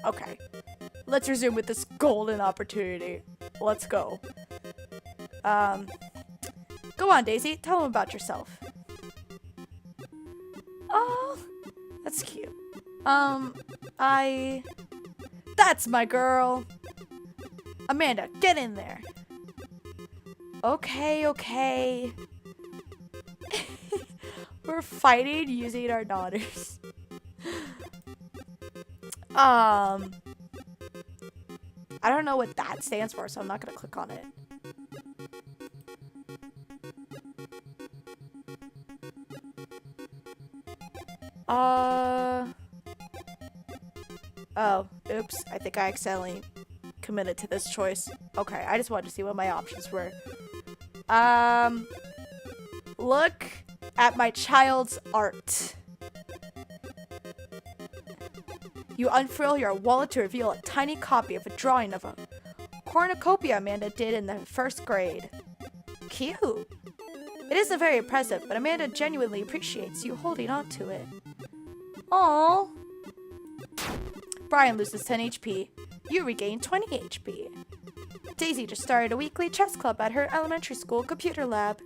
Okay. Let's resume with this golden opportunity. Let's go. Go on, Daisy. Tell them about yourself. Oh, that's cute. That's my girl. Amanda, get in there. Okay. We're fighting using our daughters. I don't know what that stands for, so I'm not gonna click on it. Oh, oops. I think I accidentally committed to this choice. Okay, I just wanted to see what my options were. Look at my child's art. You unfurl your wallet to reveal a tiny copy of a drawing of a cornucopia Amanda did in the 1st grade. Cute. It isn't very impressive, but Amanda genuinely appreciates you holding on to it. Aww. Brian loses 10 HP. You regain 20 HP. Daisy just started a weekly chess club at her elementary school computer lab.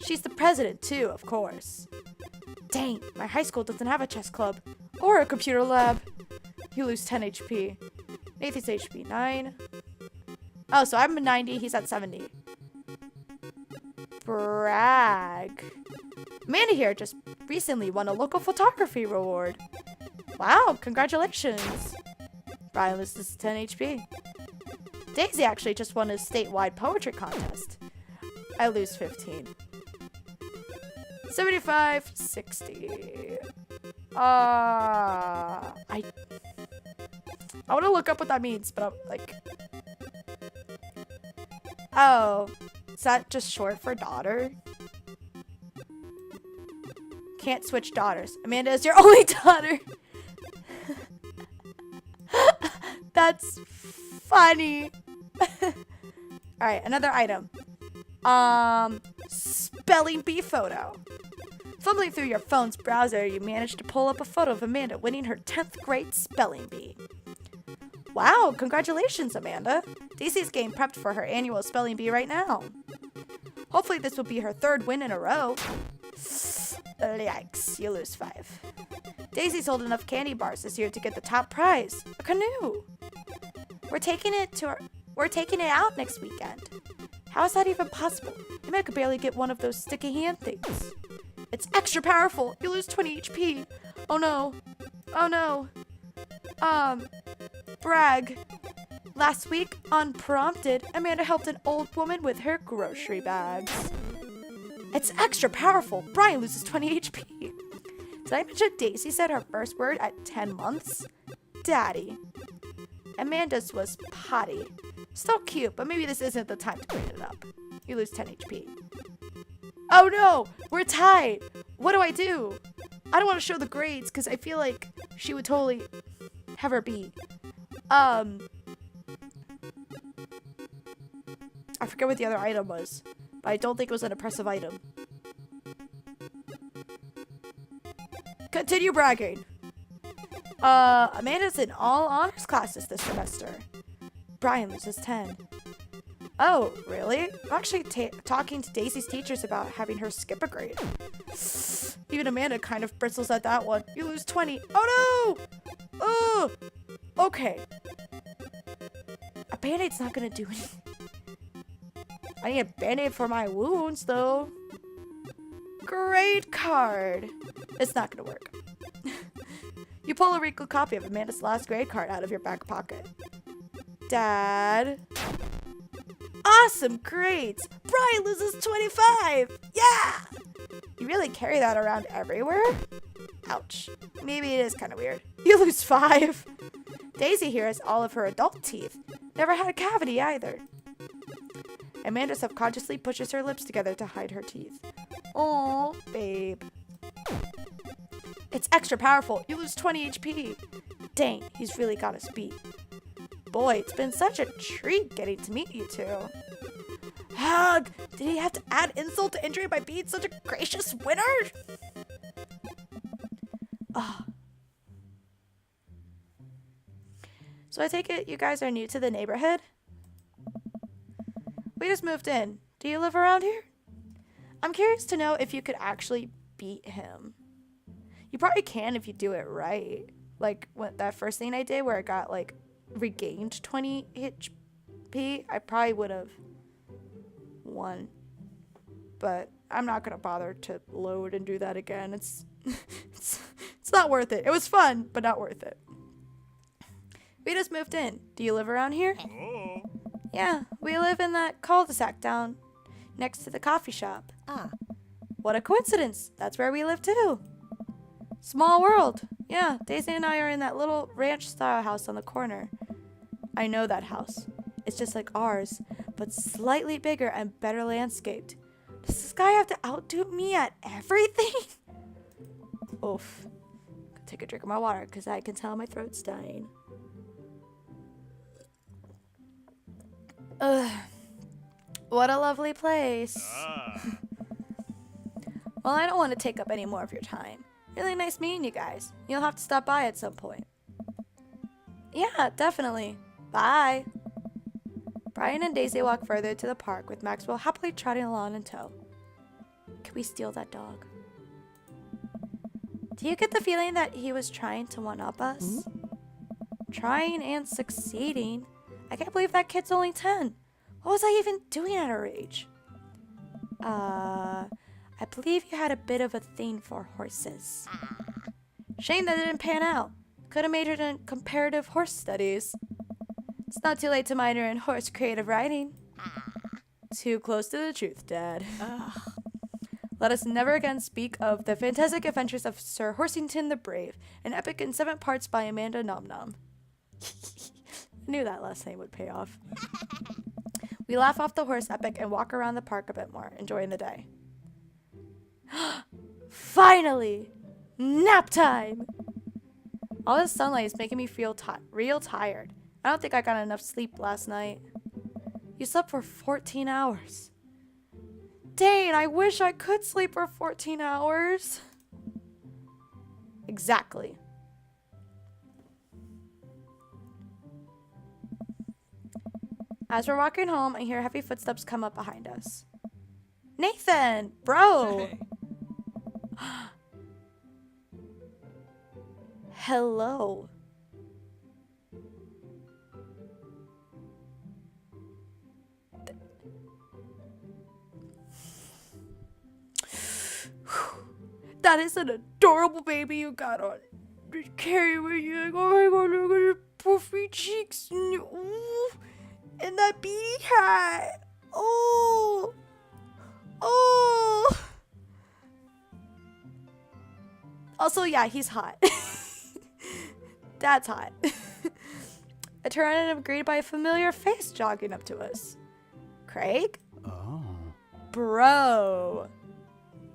She's the president too, of course. Dang, my high school doesn't have a chess club or a computer lab. You lose 10 HP. Nathan's HP 9. Oh, so I'm at 90, he's at 70. Brag. Amanda here just recently won a local photography reward. Wow, congratulations. Brian loses 10 HP. Daisy actually just won a statewide poetry contest. I lose 15. 75, 60. I want to look up what that means, but I'm like... Oh, is that just short for daughter? Can't switch daughters. Amanda is your only daughter. That's funny. Alright, another item. Spelling bee photo. Fumbling through your phone's browser, you managed to pull up a photo of Amanda winning her 10th grade spelling bee. Wow, congratulations, Amanda. Daisy's getting prepped for her annual spelling bee right now. Hopefully this will be her 3rd win in a row. Yikes, you lose 5. Daisy sold enough candy bars this year to get the top prize, a canoe. We're taking it out next weekend. How is that even possible? Emma could barely get one of those sticky hand things. It's extra powerful. You lose 20 HP. Oh no. Oh no. Brag. Last week, unprompted, Amanda helped an old woman with her grocery bags. It's extra powerful. Brian loses 20 HP. Did I mention Daisy said her first word at 10 months? Daddy. Amanda's was potty. Still cute, but maybe this isn't the time to grade it up. You lose 10 HP. Oh no! We're tied! What do? I don't want to show the grades because I feel like she would totally have her beat. I forget what the other item was, but I don't think it was an impressive item. Continue bragging. Amanda's in all honors classes this semester. Brian loses 10. Oh, really? I'm actually talking to Daisy's teachers about having her skip a grade. Even Amanda kind of bristles at that one. You lose 20. Oh no! Oh! Okay. A band-aid's not gonna do anything. I need a band-aid for my wounds, though. Grade card. It's not gonna work. You pull a wrinkled copy of Amanda's last grade card out of your back pocket. Dad. Awesome grades. Brian loses 25. Yeah! You really carry that around everywhere? Ouch. Maybe it is kind of weird. You lose 5. Daisy here has all of her adult teeth. Never had a cavity either. Amanda subconsciously pushes her lips together to hide her teeth. Aw, babe. It's extra powerful. You lose 20 HP. Dang, he's really got us beat. Boy, it's been such a treat getting to meet you two. Hug! Did he have to add insult to injury by being such a gracious winner? So I take it you guys are new to the neighborhood? We just moved in. Do you live around here? I'm curious to know if you could actually beat him. You probably can if you do it right. Like that first thing I did where I got like regained 20 HP, I probably would have won. But I'm not gonna bother to load and do that again. It's not worth it. It was fun, but not worth it. We just moved in. Do you live around here? Oh. Yeah, we live in that cul-de-sac down next to the coffee shop. What a coincidence. That's where we live too. Small world. Yeah, Daisy and I are in that little ranch-style house on the corner. I know that house. It's just like ours, but slightly bigger and better landscaped. Does this guy have to outdo me at everything? Oof. Take a drink of my water because I can tell my throat's dying. Ugh. What a lovely place. Well, I don't want to take up any more of your time. Really nice meeting you guys. You'll have to stop by at some point. Yeah, definitely. Bye. Brian and Daisy walk further to the park with Maxwell happily trotting along in tow. Can we steal that dog? Do you get the feeling that he was trying to one-up us? Trying and succeeding? I can't believe that kid's only 10. What was I even doing at her age? I believe you had a bit of a thing for horses. Shame that didn't pan out. Could have majored in comparative horse studies. It's not too late to minor in horse creative writing. Too close to the truth, Dad. Let us never again speak of the fantastic adventures of Sir Horsington the Brave, an epic in 7 parts by Amanda Nom-Nom. I knew that last name would pay off. We laugh off the horse epic and walk around the park a bit more, enjoying the day. Finally! Nap time! All this sunlight is making me feel real tired. I don't think I got enough sleep last night. You slept for 14 hours. Dang, I wish I could sleep for 14 hours. Exactly. As we're walking home, I hear heavy footsteps come up behind us. Nathan! Bro! Hey. Hello. That is an adorable baby you got on. Just carry with you. Like, oh my god, look at your puffy cheeks. Ooh. And that beanie hat. Oh. Oh. Also, yeah, he's hot. Dad's hot. I turn and am greeted by a familiar face jogging up to us. Craig? Oh. Bro.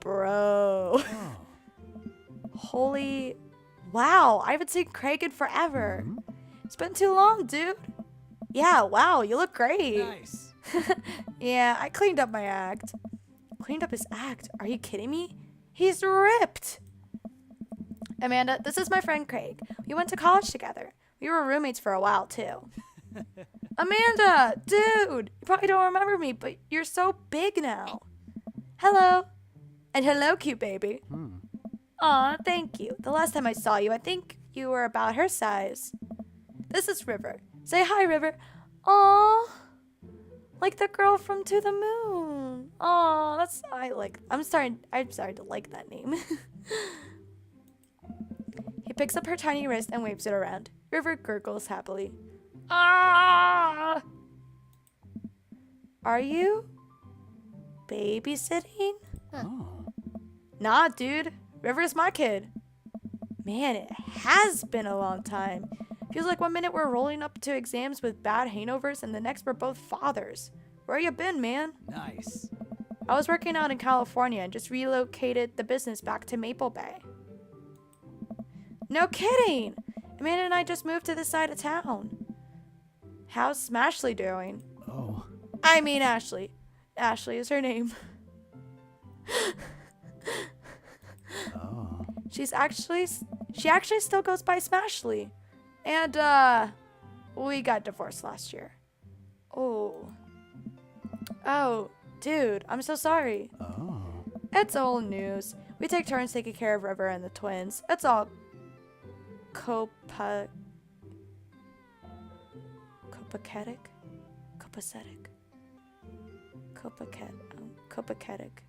Oh. Holy. Wow, I haven't seen Craig in forever. Mhm. It's been too long, dude. Yeah, wow, you look great. Nice. Yeah, I cleaned up my act. Cleaned up his act? Are you kidding me? He's ripped. Amanda, this is my friend Craig. We went to college together. We were roommates for a while, too. Amanda, dude, you probably don't remember me, but you're so big now. Hello. And hello, cute baby. Aw, thank you. The last time I saw you, I think you were about her size. This is River. Say hi, River. Aw. Like the girl from To the Moon. Aw, I'm starting to like that name. He picks up her tiny wrist and waves it around. River gurgles happily. Ah! Are you babysitting? Oh. Nah, dude. River's my kid. Man, it has been a long time. Feels like one minute we're rolling up to exams with bad hangovers and the next we're both fathers. Where you been, man? Nice. I was working out in California and just relocated the business back to Maple Bay. No kidding! Amanda and I just moved to this side of town. How's Smashley doing? Oh. I mean Ashley. Ashley is her name. Oh. She actually still goes by Smashley. And, We got divorced last year. Oh. Oh, dude, I'm so sorry. Oh. It's old news. We take turns taking care of River and the twins. It's all copacetic? Copacetic.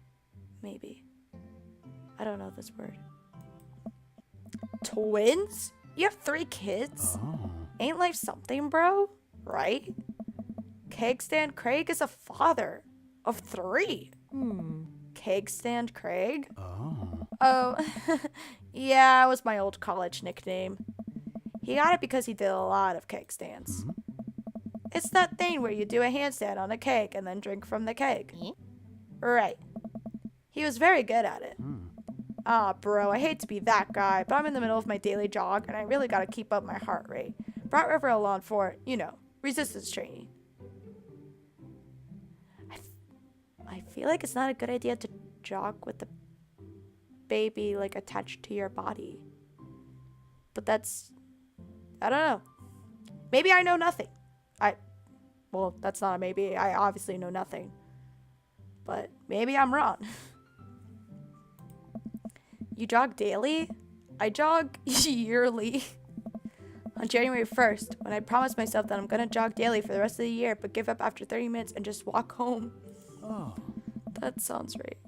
Maybe. I don't know this word. Twins? You have 3 kids? Oh. Ain't life something, bro? Right? Keg Stand Craig is a father of 3. Keg Stand Craig? Oh. Oh, yeah, it was my old college nickname. He got it because he did a lot of keg stands. It's that thing where you do a handstand on a keg and then drink from the keg. Right. He was very good at it. Ah, bro, I hate to be that guy, but I'm in the middle of my daily jog and I really gotta keep up my heart rate. Brought River along for, resistance training. I feel like it's not a good idea to jog with the baby, like, attached to your body. But that's... I don't know. Maybe I know nothing. Well, that's not a maybe. I obviously know nothing. But maybe I'm wrong. You jog daily? I jog yearly. On January 1st, when I promised myself that I'm gonna jog daily for the rest of the year, but give up after 30 minutes and just walk home. Oh. That sounds right.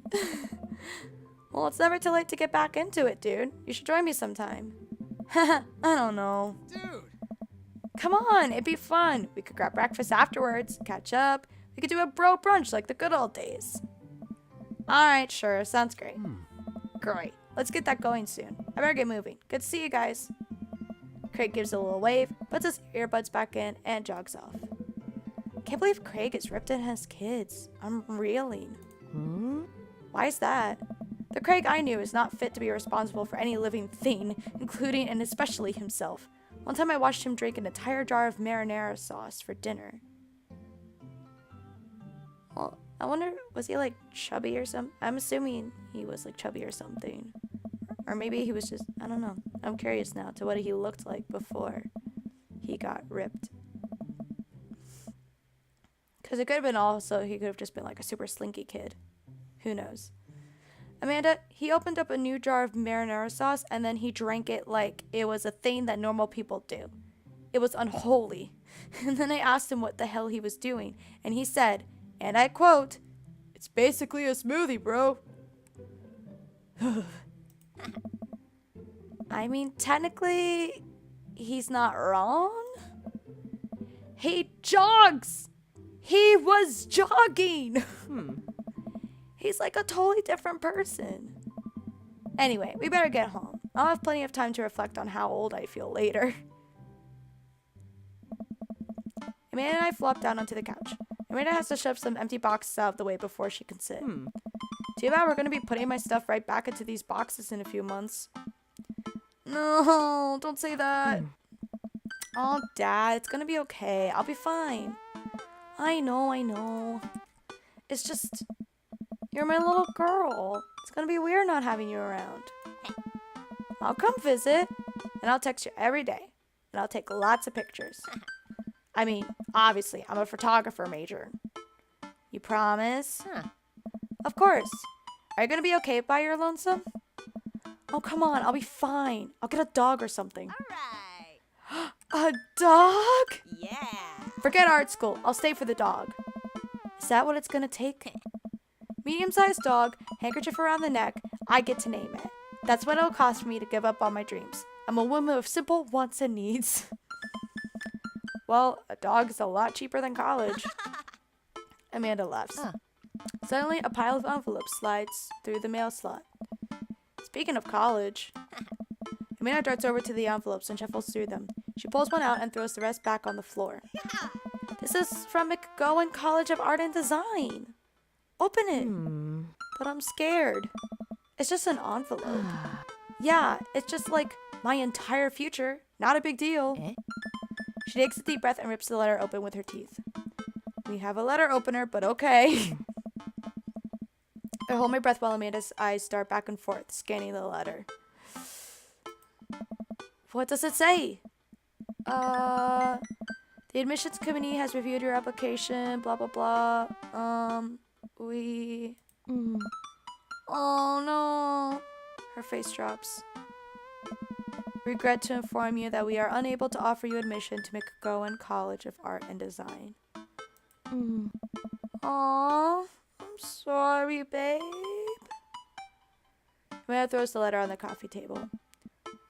Well, it's never too late to get back into it, dude. You should join me sometime. I don't know. Dude. Come on, it'd be fun. We could grab breakfast afterwards, catch up. We could do a bro brunch like the good old days. Alright, sure. Sounds great. Great. Let's get that going soon. I better get moving. Good to see you guys. Craig gives a little wave, puts his earbuds back in, and jogs off. Can't believe Craig is ripped and has kids. I'm reeling. Why is that? The Craig I knew is not fit to be responsible for any living thing, including and especially himself. One time I watched him drink an entire jar of marinara sauce for dinner. Well, I wonder, was he like chubby or something? I'm assuming he was like chubby or something. Or maybe he was just, I don't know. I'm curious now to what he looked like before he got ripped. Because it could have been also, he could have just been like a super slinky kid. Who knows? Amanda, he opened up a new jar of marinara sauce and then he drank it like it was a thing that normal people do. It was unholy. And then I asked him what the hell he was doing. And he said, and I quote, "It's basically a smoothie, bro." I mean, technically, he's not wrong. He jogs! He was jogging! He's like a totally different person. Anyway, we better get home. I'll have plenty of time to reflect on how old I feel later. Amanda and I flop down onto the couch. Amanda has to shove some empty boxes out of the way before she can sit. Too bad we're going to be putting my stuff right back into these boxes in a few months. No, don't say that. Oh, Dad, it's going to be okay. I'll be fine. I know. It's just... You're my little girl. It's gonna be weird not having you around. I'll come visit, and I'll text you every day, and I'll take lots of pictures. I mean, obviously, I'm a photographer major. You promise? Of course. Are you gonna be okay by your lonesome? Oh, come on, I'll be fine. I'll get a dog or something. Alright. A dog? Yeah. Forget art school. I'll stay for the dog. Is that what it's gonna take? Medium-sized dog, handkerchief around the neck, I get to name it. That's what it'll cost for me to give up on my dreams. I'm a woman of simple wants and needs. Well, a dog is a lot cheaper than college. Amanda laughs. Suddenly, a pile of envelopes slides through the mail slot. Speaking of college, Amanda darts over to the envelopes and shuffles through them. She pulls one out and throws the rest back on the floor. This is from McGowan College of Art and Design. Open it. But I'm scared. It's just an envelope. Yeah, it's just like my entire future. Not a big deal. She takes a deep breath and rips the letter open with her teeth. We have a letter opener, but okay. I hold my breath while Amanda's eyes dart back and forth, scanning the letter. What does it say? The admissions committee has reviewed your application, blah, blah, blah. Oh, no. Her face drops. Regret to inform you that we are unable to offer you admission to McGowan College of Art and Design. Aw, I'm sorry, babe. Amanda throws the letter on the coffee table.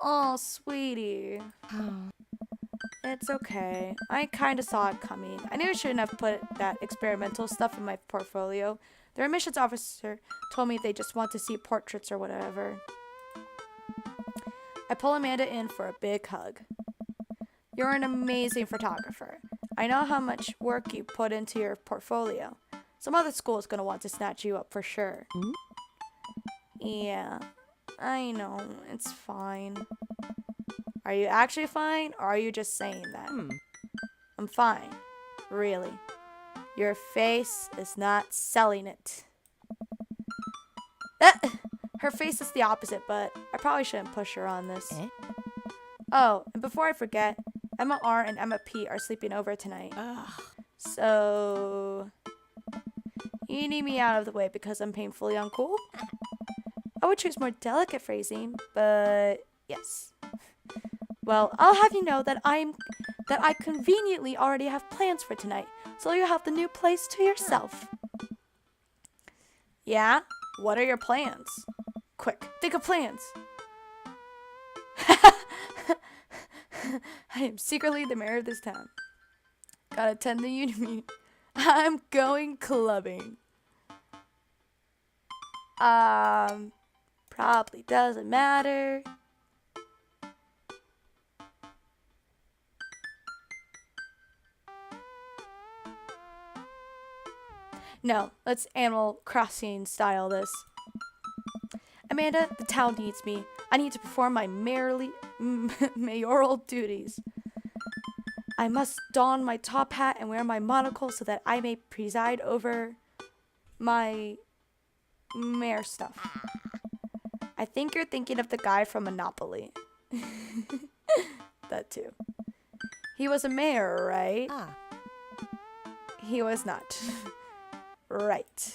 Oh, sweetie. It's okay. I kind of saw it coming. I knew I shouldn't have put that experimental stuff in my portfolio. The admissions officer told me they just want to see portraits or whatever. I pull Amanda in for a big hug. You're an amazing photographer. I know how much work you put into your portfolio. Some other school is going to want to snatch you up for sure. Yeah, I know. It's fine. Are you actually fine, or are you just saying that? I'm fine. Really. Your face is not selling it. Her face is the opposite, but I probably shouldn't push her on this. Oh, and before I forget, Emma R and Emma P are sleeping over tonight. So, you need me out of the way because I'm painfully uncool? I would choose more delicate phrasing, but yes. Well, I'll have you know that I conveniently already have plans for tonight, so you have the new place to yourself. Yeah? What are your plans? Quick, think of plans. I am secretly the mayor of this town. Gotta attend the union meeting. I'm going clubbing. Probably doesn't matter. No, let's Animal Crossing style this. Amanda, the town needs me. I need to perform my mayoral duties. I must don my top hat and wear my monocle so that I may preside over my mayor stuff. I think you're thinking of the guy from Monopoly. That too. He was a mayor, right? He was not. Right.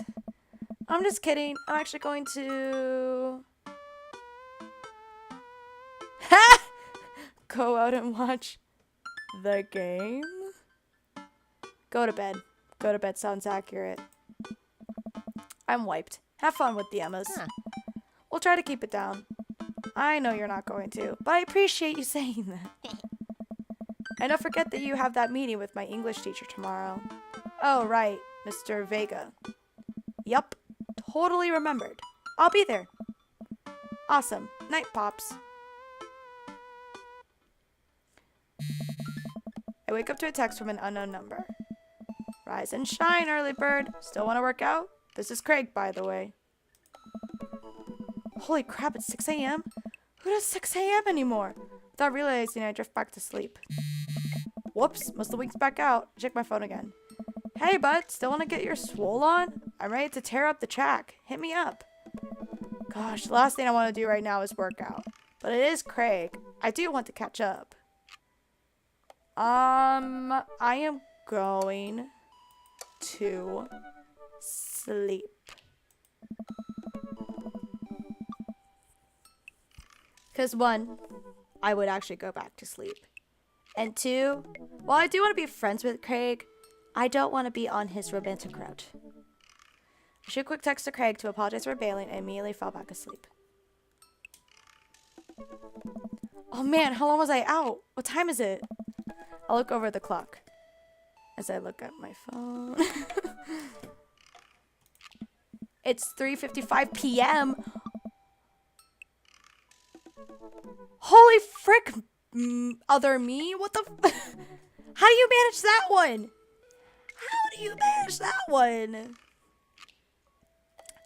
I'm just kidding. I'm actually going to go out and watch the game. Go to bed. Go to bed sounds accurate. I'm wiped. Have fun with the Emmas. We'll try to keep it down. I know you're not going to, but I appreciate you saying that. And don't forget that you have that meeting with my English teacher tomorrow. Oh, right, Mr. Vega. Yup, totally remembered. I'll be there. Awesome. Night, Pops. I wake up to a text from an unknown number. Rise and shine, early bird. Still want to work out? This is Craig, by the way. Holy crap, it's 6 a.m.? Who does 6 a.m. anymore? Without realizing, I drift back to sleep. Whoops, must have winked back out. Check my phone again. Hey, bud, still want to get your swole on? I'm ready to tear up the track. Hit me up. Gosh, the last thing I want to do right now is work out. But it is Craig. I do want to catch up. I am going to sleep. Because one, I would actually go back to sleep. And two, while I do want to be friends with Craig, I don't want to be on his romantic route. I shoot a quick text to Craig to apologize for bailing and immediately fell back asleep. Oh man, how long was I out? What time is it? I'll look over the clock as I look at my phone. It's 3:55 p.m. Holy frick, other me? What the How do you manage that one? How do you manage that one?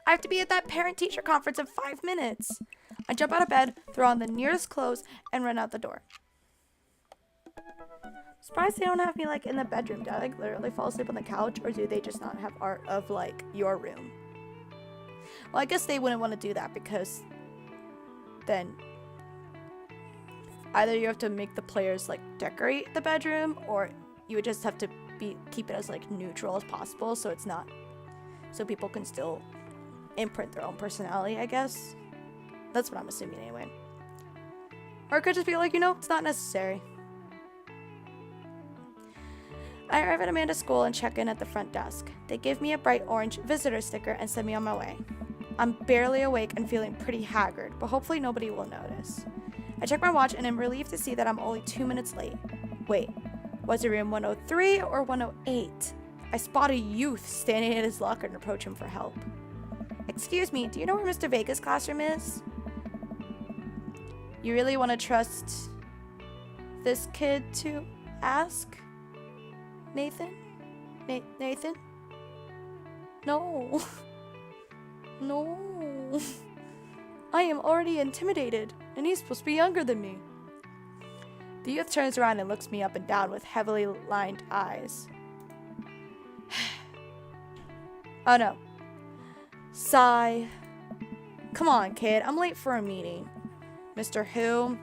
I have to be at that parent-teacher conference in 5 minutes. I jump out of bed, throw on the nearest clothes, and run out the door. Surprised they don't have me, like, in the bedroom. Do I, like, literally fall asleep on the couch, or do they just not have art of, like, your room? Well, I guess they wouldn't want to do that, because then either you have to make the players, like, decorate the bedroom, or you would just have to keep it as like neutral as possible, so it's not, so people can still imprint their own personality, I guess. That's what I'm assuming anyway. Or it could just be like, it's not necessary. I arrive at Amanda's school and check in at the front desk. They give me a bright orange visitor sticker and send me on my way. I'm barely awake and feeling pretty haggard, but hopefully nobody will notice. I check my watch and am relieved to see that I'm only 2 minutes late. Wait, was it room 103 or 108? I spot a youth standing in his locker and approach him for help. Excuse me, do you know where Mr. Vega's classroom is? You really want to trust this kid to ask? Nathan? Nathan? No. No. I am already intimidated, and he's supposed to be younger than me. The youth turns around and looks me up and down with heavily lined eyes. Oh no. Sigh. Come on, kid. I'm late for a meeting. Mr. Who?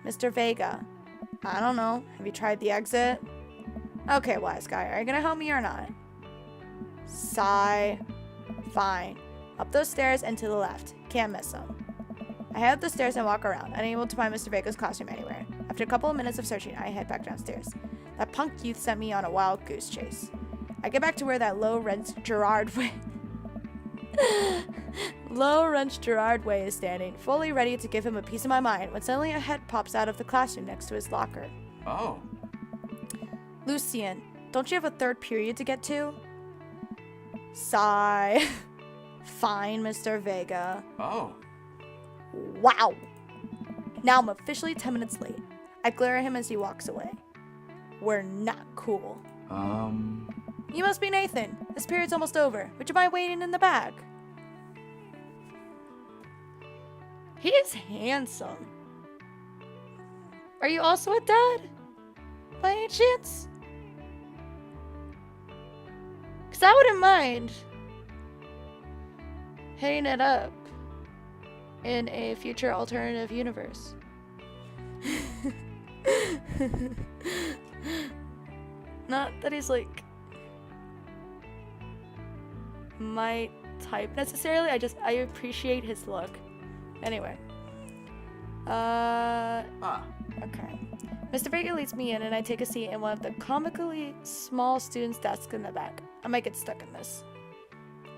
Mr. Vega. I don't know. Have you tried the exit? Okay, wise guy. Are you gonna help me or not? Sigh. Fine. Up those stairs and to the left. Can't miss them. I head up the stairs and walk around, unable to find Mr. Vega's classroom anywhere. After a couple of minutes of searching, I head back downstairs. That punk youth sent me on a wild goose chase. I get back to where that low-rent Gerard Way is standing, fully ready to give him a piece of my mind, when suddenly a head pops out of the classroom next to his locker. Oh. Lucien, don't you have a third period to get to? Sigh. Fine, Mr. Vega. Oh. Wow. Now I'm officially 10 minutes late. I glare at him as he walks away. We're not cool. You must be Nathan. This period's almost over. Would you mind waiting in the back? He is handsome. Are you also a dad? By any chance? Because I wouldn't mind hitting it up in a future alternative universe. Not that he's like my type necessarily. I appreciate his look. Anyway. Okay. Mr. Vega leads me in and I take a seat in one of the comically small students' desks in the back. I might get stuck in this.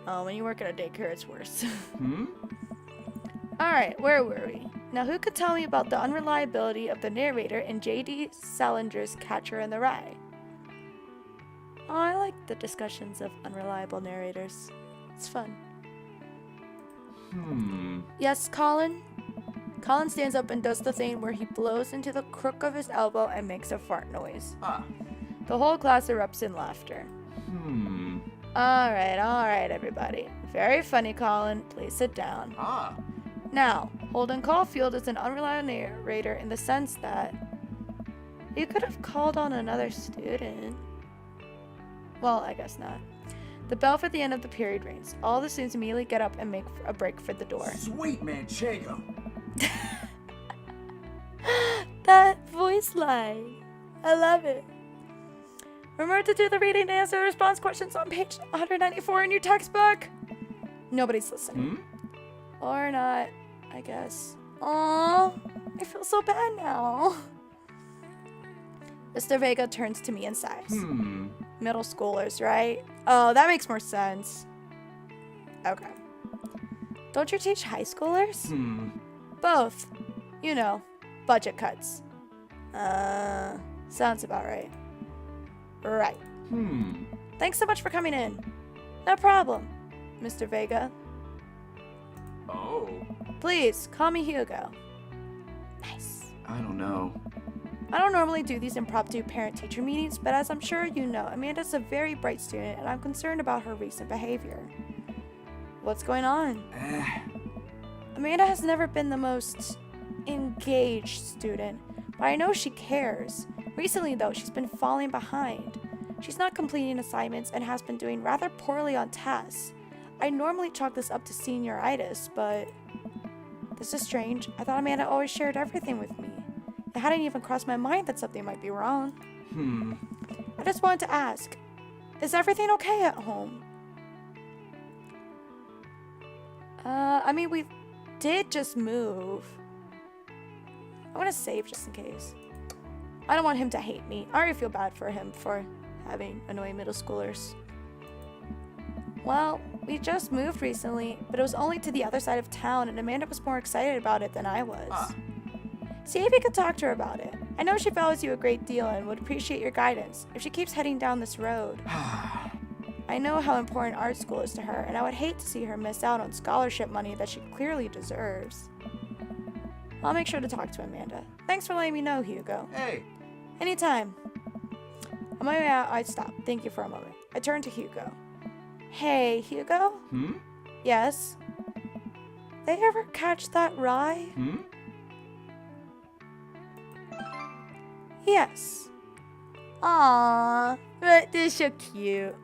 Oh, when you work at a daycare, it's worse. Alright, where were we? Now, who could tell me about the unreliability of the narrator in J.D. Salinger's Catcher in the Rye? Oh, I like the discussions of unreliable narrators. It's fun. Yes, Colin? Colin stands up and does the thing where he blows into the crook of his elbow and makes a fart noise. The whole class erupts in laughter. Alright, everybody. Very funny, Colin. Please sit down. Now, Holden Caulfield is an unreliable narrator in the sense that he could have called on another student. Well, I guess not. The bell for the end of the period rings. All the students immediately get up and make a break for the door. Sweet manchego. That voice line. I love it. Remember to do the reading and answer response questions on page 194 in your textbook. Nobody's listening. Or not, I guess. Aww, I feel so bad now. Mr. Vega turns to me and sighs. Middle schoolers, right? Oh, that makes more sense. Okay. Don't you teach high schoolers? Both. You know, budget cuts. Sounds about right. Right. Thanks so much for coming in. No problem, Mr. Vega. Oh. Please, call me Hugo. Nice. I don't know. I don't normally do these impromptu parent-teacher meetings, but as I'm sure you know, Amanda's a very bright student, and I'm concerned about her recent behavior. What's going on? Amanda has never been the most engaged student, but I know she cares. Recently, though, she's been falling behind. She's not completing assignments and has been doing rather poorly on tests. I normally chalk this up to senioritis, but this is strange. I thought Amanda always shared everything with me. It hadn't even crossed my mind that something might be wrong. I just wanted to ask, is everything okay at home? I mean, we did just move. I want to save just in case. I don't want him to hate me. I already feel bad for him for having annoying middle schoolers. Well, we just moved recently, but it was only to the other side of town, and Amanda was more excited about it than I was. See if you could talk to her about it. I know she values you a great deal and would appreciate your guidance if she keeps heading down this road. I know how important art school is to her, and I would hate to see her miss out on scholarship money that she clearly deserves. I'll make sure to talk to Amanda. Thanks for letting me know, Hugo. Hey. Anytime. On my way out, I stopped. Thank you for a moment. I turned to Hugo. Hey, Hugo? Yes? They ever catch that rye? Yes. Aww, but they're so cute.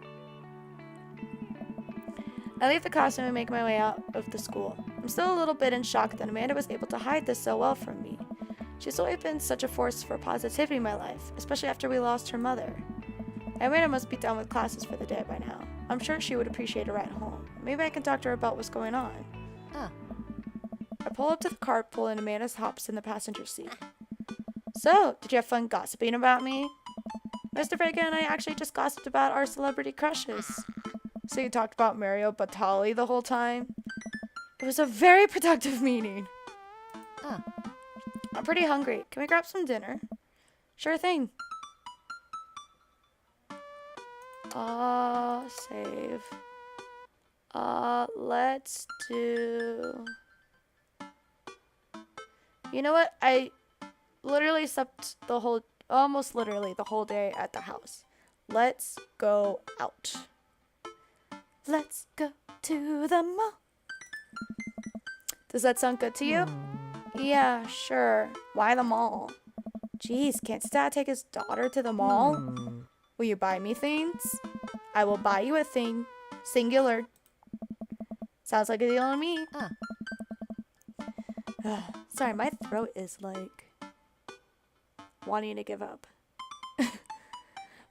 I leave the costume and make my way out of the school. I'm still a little bit in shock that Amanda was able to hide this so well from me. She's always been such a force for positivity in my life, especially after we lost her mother. Amanda must be done with classes for the day by now. I'm sure she would appreciate a ride home. Maybe I can talk to her about what's going on. I pull up to the carpool and Amanda hops in the passenger seat. So, did you have fun gossiping about me? Mr. Vega and I actually just gossiped about our celebrity crushes. So you talked about Mario Batali the whole time? It was a very productive meeting. I'm pretty hungry. Can we grab some dinner? Sure thing. Save. Let's do... You know what? I literally slept almost literally the whole day at the house. Let's go out. Let's go to the mall. Does that sound good to you? Yeah, sure. Why the mall? Jeez, can't Dad take his daughter to the mall? Will you buy me things? I will buy you a thing. Singular. Sounds like a deal to me. Sorry, my throat is like wanting to give up.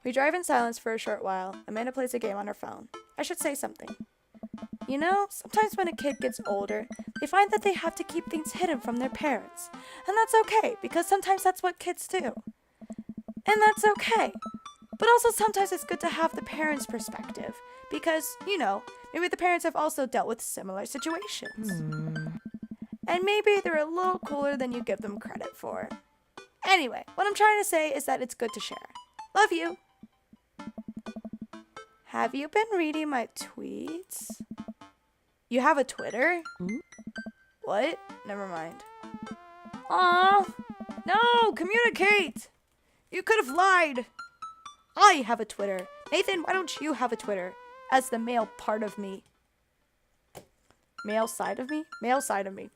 We drive in silence for a short while. Amanda plays a game on her phone. I should say something. You know, sometimes when a kid gets older, they find that they have to keep things hidden from their parents. And that's okay, because sometimes that's what kids do. And that's okay. But also sometimes it's good to have the parents' perspective, because, you know, maybe the parents have also dealt with similar situations. And maybe they're a little cooler than you give them credit for. Anyway, what I'm trying to say is that it's good to share. Love you. Have you been reading my tweets? You have a Twitter? What? Never mind. Aw, no, communicate. You could have lied. I have a Twitter. Nathan, why don't you have a Twitter? As the male part of me. Male side of me? Male side of me.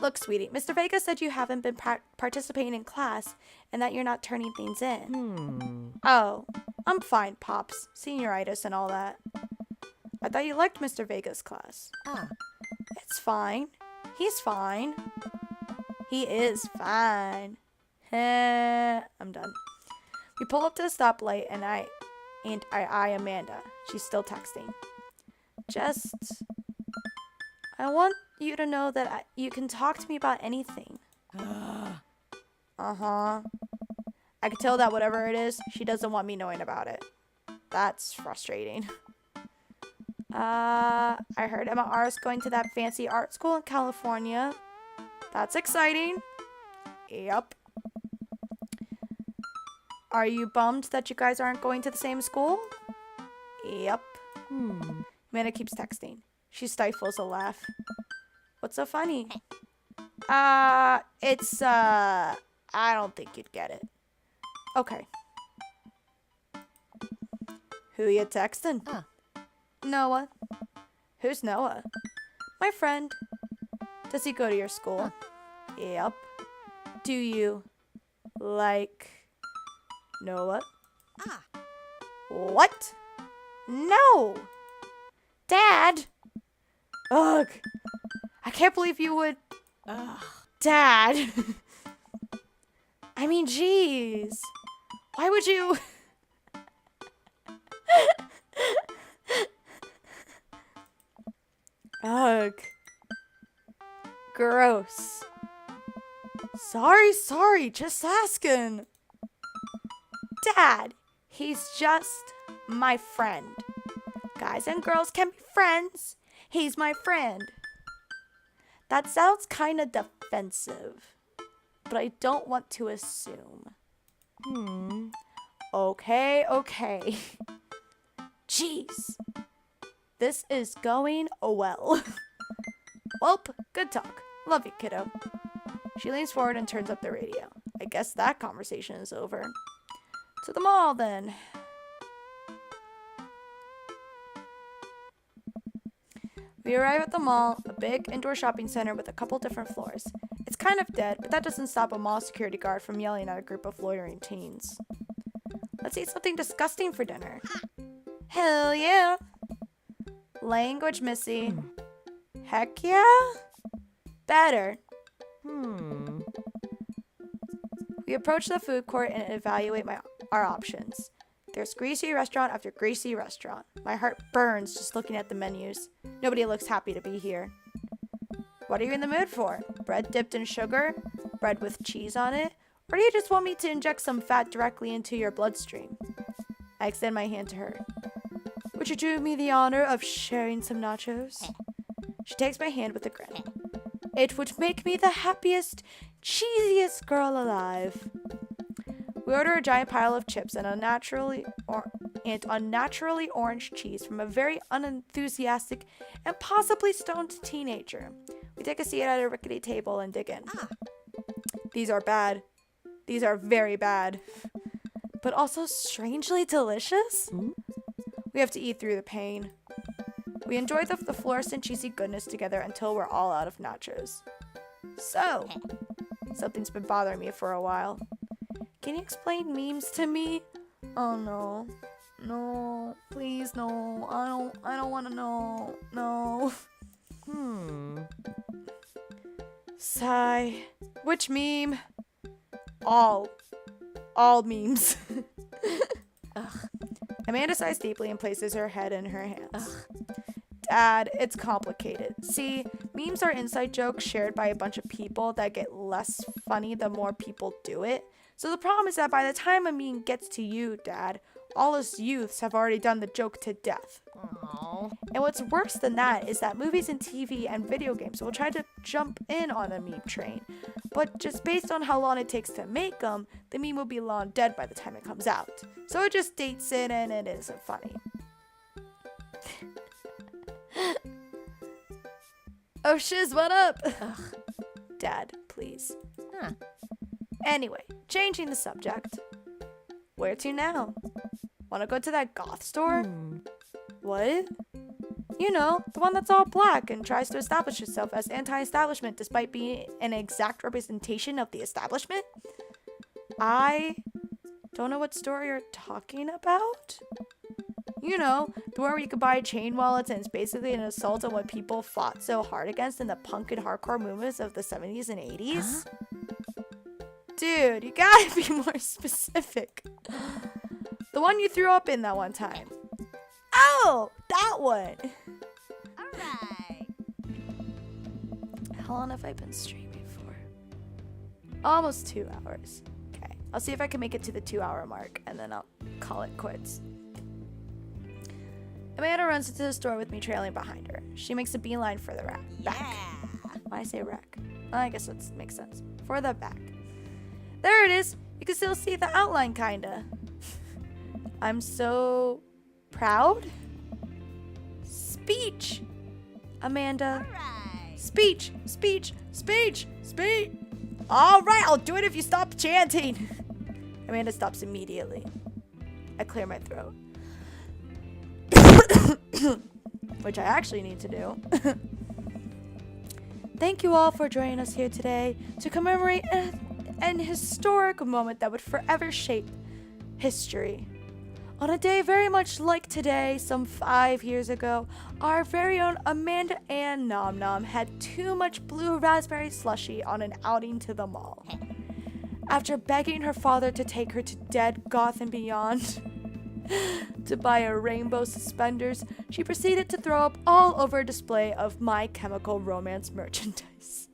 Look, sweetie, Mr. Vega said you haven't been participating in class and that you're not turning things in. Oh, I'm fine, Pops. Senioritis and all that. I thought you liked Mr. Vega's class. It's fine. He's fine. He is fine. I'm done. We pull up to the stoplight and I eye Amanda. She's still texting. I want you to know that you can talk to me about anything. I can tell that whatever it is, she doesn't want me knowing about it. That's frustrating. I heard Emma R is going to that fancy art school in California. That's exciting. Yep. Are you bummed that you guys aren't going to the same school? Yep. Amanda keeps texting. She stifles a laugh. What's so funny? I don't think you'd get it. Okay. Who you texting? Noah. Who's Noah? My friend. Does he go to your school? Yep. Do you like Noah? What? No! Dad! Ugh. I can't believe you would... Dad! I mean, jeez. Why would you? Ugh. Gross. Sorry, just asking. Dad, he's just my friend. Guys and girls can be friends. He's my friend. That sounds kind of defensive, but I don't want to assume. Okay. Jeez. This is going well. Welp, good talk. Love you, kiddo. She leans forward and turns up the radio. I guess that conversation is over. To the mall, then. We arrive at the mall, a big indoor shopping center with a couple different floors. It's kind of dead, but that doesn't stop a mall security guard from yelling at a group of loitering teens. Let's eat something disgusting for dinner. Hell yeah! Language, Missy. Heck yeah? Better. We approach the food court and evaluate our options. There's greasy restaurant after greasy restaurant. My heart burns just looking at the menus. Nobody looks happy to be here. What are you in the mood for? Bread dipped in sugar? Bread with cheese on it? Or do you just want me to inject some fat directly into your bloodstream? I extend my hand to her. Would you do me the honor of sharing some nachos? She takes my hand with a grin. It would make me the happiest, cheesiest girl alive. We order a giant pile of chips and unnaturally orange cheese from a very unenthusiastic and possibly stoned teenager. We take a seat at a rickety table and dig in. These are bad. These are very bad. But also strangely delicious? We have to eat through the pain. We enjoy the fluorescent cheesy goodness together until we're all out of nachos. So, something's been bothering me for a while. Can you explain memes to me? Oh no. No, please no. I don't want to know. No. Sigh. Which meme? All memes. Ugh. Amanda sighs deeply and places her head in her hands. Ugh. Dad, it's complicated. See, memes are inside jokes shared by a bunch of people that get less funny the more people do it. So the problem is that by the time a meme gets to you, Dad, all us youths have already done the joke to death. Aww. And what's worse than that is that movies and TV and video games will try to jump in on a meme train. But just based on how long it takes to make them, the meme will be long dead by the time it comes out. So it just dates it and it isn't funny. Oh shiz, what up? Ugh. Dad, please. Anyway, changing the subject. Where to now? Wanna go to that goth store? What? You know, the one that's all black and tries to establish itself as anti-establishment despite being an exact representation of the establishment? I don't know what store you're talking about. You know, the one where you could buy chain wallets and it's basically an assault on what people fought so hard against in the punk and hardcore movements of the 70s and 80s. Huh? Dude, you gotta be more specific. The one you threw up in that one time. Oh, that one. Alright. How long have I been streaming for? Almost 2 hours. Okay, I'll see if I can make it to the 2-hour mark and then I'll call it quits. Amanda runs into the store with me trailing behind her. She makes a beeline for the back. Yeah. Why I say rack? I guess that makes sense. For the back. There it is. You can still see the outline, kinda. I'm so proud. Speech, Amanda. Alright. Speech. All right, I'll do it if you stop chanting. Amanda stops immediately. I clear my throat. Which I actually need to do. Thank you all for joining us here today to commemorate an historic moment that would forever shape history. On a day very much like today, some 5 years ago, our very own Amanda and Nom-Nom had too much blue raspberry slushy on an outing to the mall. After begging her father to take her to Dead Goth and Beyond to buy her rainbow suspenders, she proceeded to throw up all over a display of My Chemical Romance merchandise.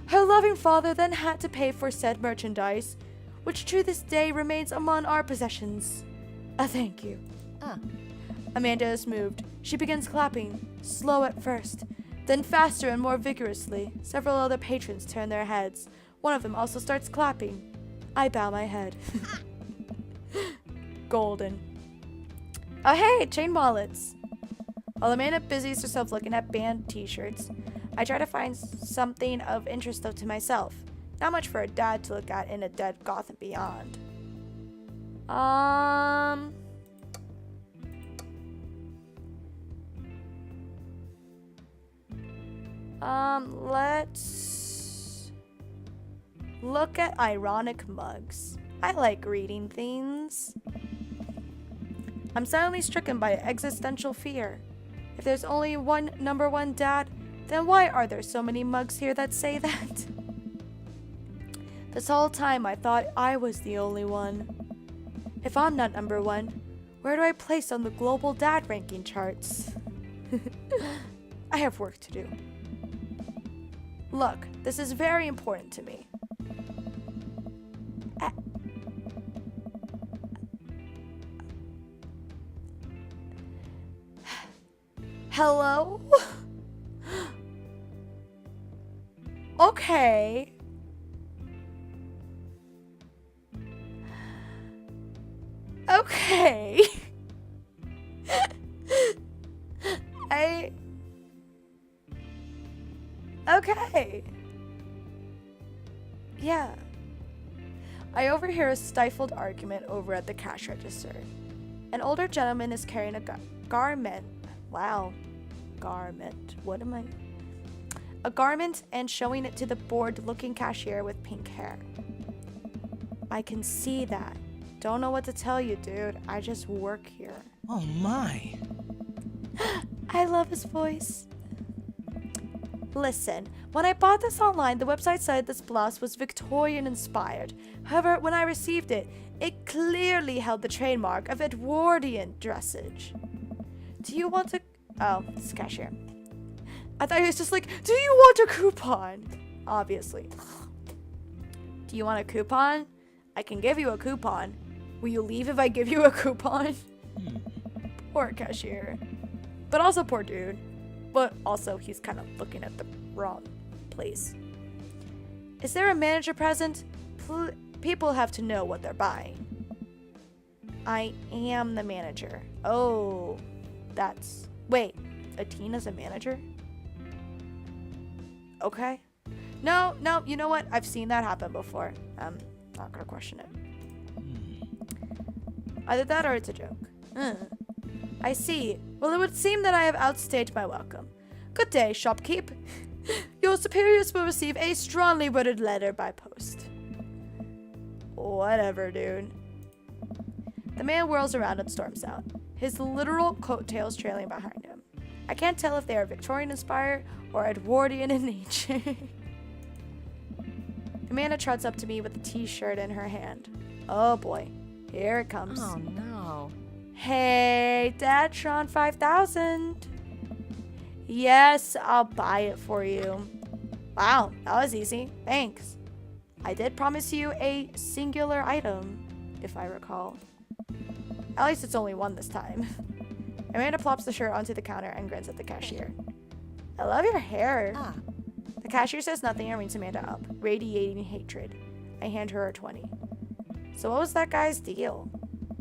Her loving father then had to pay for said merchandise, which to this day remains among our possessions. A thank you. Amanda is moved. She begins clapping, slow at first, then faster and more vigorously. Several other patrons turn their heads. One of them also starts clapping. I bow my head. Golden. Oh hey, chain wallets. While Amanda busies herself looking at band t-shirts, I try to find something of interest to myself. Not much for a dad to look at in a Dead Goth and Beyond. Let's look at ironic mugs. I like reading things. I'm suddenly stricken by existential fear. If there's only one number one dad, then why are there so many mugs here that say that? This whole time I thought I was the only one. If I'm not number one, where do I place on the global dad ranking charts? I have work to do. Look, this is very important to me. Hello? Okay. Okay. Okay. Yeah. I overhear a stifled argument over at the cash register. An older gentleman is carrying a garment. Wow. Garment. What am I? A garment and showing it to the bored-looking cashier with pink hair. I can see that. Don't know what to tell you, dude. I just work here. Oh my. I love his voice. Listen, when I bought this online, the website said this blouse was Victorian inspired. However, when I received it, it clearly held the trademark of Edwardian dressage. Do you want to... Oh, it's cashier. I thought he was just like, do you want a coupon? Obviously. Do you want a coupon? I can give you a coupon. Will you leave if I give you a coupon? Poor cashier. But also poor dude. But also he's kind of looking at the wrong place. Is there a manager present? People have to know what they're buying. I am the manager. Oh, that's... Wait, Atina's a manager? Okay. No, you know what? I've seen that happen before. I'm not gonna question it. Either that or it's a joke. I see. Well, it would seem that I have outstayed my welcome. Good day, shopkeep. Your superiors will receive a strongly worded letter by post. Whatever, dude. The man whirls around and storms out, his literal coattails trailing behind him. I can't tell if they are Victorian inspired or Edwardian in nature. Amanda trots up to me with a t-shirt in her hand. Oh boy, here it comes. Oh no. Hey, Dadtron 5000. Yes, I'll buy it for you. Wow, that was easy. Thanks. I did promise you a singular item, if I recall. At least it's only one this time. Amanda plops the shirt onto the counter and grins at the cashier. I love your hair. The cashier says nothing and rings Amanda up, radiating hatred. I hand her a 20. So what was that guy's deal?